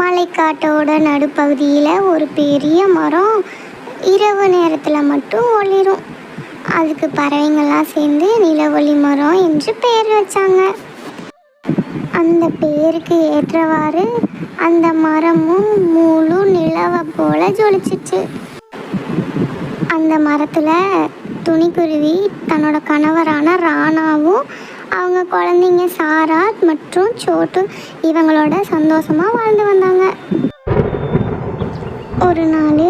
மலைக்காட்டோட நடுப்பகுதியில் ஒரு பெரிய மரம் இரவு நேரத்தில் மட்டும் ஒளிரும். அதுக்கு பறவைங்கள்லாம் சேர்ந்து நிலவொளி மரம் என்று பெயர் வச்சாங்க. அந்த பேருக்கு ஏற்றவாறு அந்த மரமும் முழு நிலவை போல ஜொலிச்சிச்சு. அந்த மரத்தில் துணிக்குருவி தன்னோட கணவரான ராணாவும் அவங்க குழந்தைங்க சாரா மற்றும் சோட்டு இவங்களோட சந்தோஷமாக வாழ்ந்து வந்தாங்க. ஒரு நாள்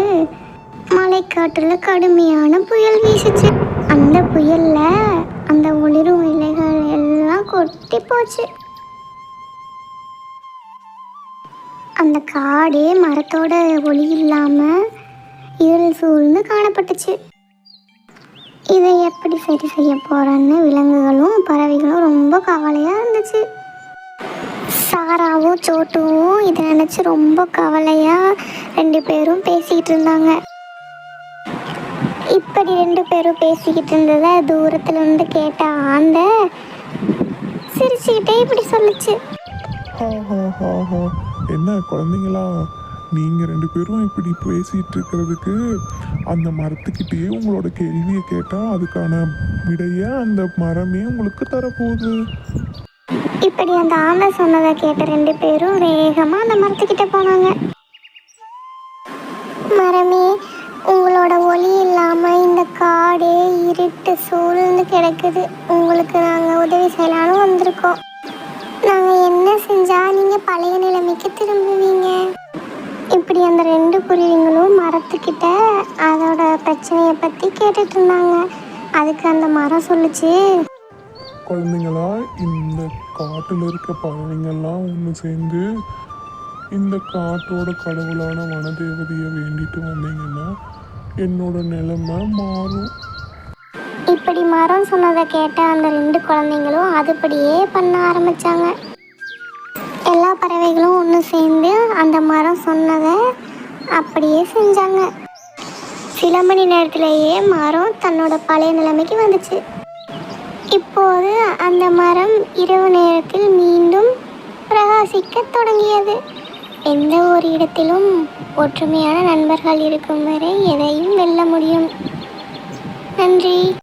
மலைக்காட்டில் கடுமையான புயல் வீசுச்சு. அந்த புயலில் அந்த ஒளிரும் இலைகள் எல்லாம் கொட்டி போச்சு. அந்த காடே மரத்தோட ஒளி இல்லாமல் இருள் சூழ்ந்து காணப்பட்டுச்சு. இதை எப்படி சரி செய்ய போகிறேன்னு விலங்குகளும் பறவைகளும் ரொம்ப கவலையாக இருந்துச்சு. சாராவும் சோட்டுவும் இதை நினச்சி ரொம்ப கவலையாக 2 பேரும் பேசிக்கிட்டு இருந்தாங்க. இப்படி 2 பேரும் பேசிக்கிட்டு இருந்ததை தூரத்துல இருந்து கேட்ட ஆந்தை சிரிச்சுக்கிட்டே இப்படி சொல்லுச்சு. என்ன குழந்தைங்களா, நீங்கள் 2 பேரும் இப்படி பேசிகிட்டு இருக்கிறதுக்கு அந்த மரத்துக்கிட்டேயே உங்களோட கேள்வியை கேட்டால் அதுக்கான விடையை அந்த மரமே உங்களுக்கு தரப்போகுது. இப்படி அந்த ஆந்தை சொன்னதை கேட்ட 2 பேரும் வேகமாக அந்த மரத்துக்கிட்ட போனாங்க. மரமே, உங்களோட ஒளி இல்லாமல் இந்த காடே இருட்டு சூழ்ந்து கிடக்குது. உங்களுக்கு நாங்கள் உதவி செய்யலான்னு வந்திருக்கோம். நாங்கள் என்ன செஞ்சால் நீங்கள் பழைய நிலைமைக்கு திரும்புவீங்க? இப்படி அந்த 2 குருவிங்களும் மரத்துக்கிட்ட அதோட பிரச்சனையை பற்றி கேட்டுட்டு இருந்தாங்க. அதுக்கு அந்த மரம் சொல்லுச்சு. குழந்தைங்களா, இந்த காட்டில் இருக்க பறவைங்கள்லாம் ஒன்று சேர்ந்து இந்த காட்டோட கடவுளான வனதேவதையை வேண்டிட்டு வந்தீங்கன்னா என்னோட நிலைமை மாறும். இப்படி மரம் சொன்னதை கேட்ட அந்த 2 குழந்தைங்களும் அதுபடியே பண்ண ஆரம்பித்தாங்க. எல்லா பறவைகளும் ஒன்று சேர்ந்து அந்த மரம் சொன்னதை அப்படியே செஞ்சாங்க. சில மணி நேரத்திலேயே மரம் தன்னோட பழைய நிலைமைக்கு வந்துச்சு. இப்போது அந்த மரம் இரவு நேரத்தில் மீண்டும் பிரகாசிக்க தொடங்கியது. எந்த ஒரு இடத்திலும் ஒற்றுமையான நண்பர்கள் இருக்கும் வரை எதையும் வெல்ல முடியும். நன்றி.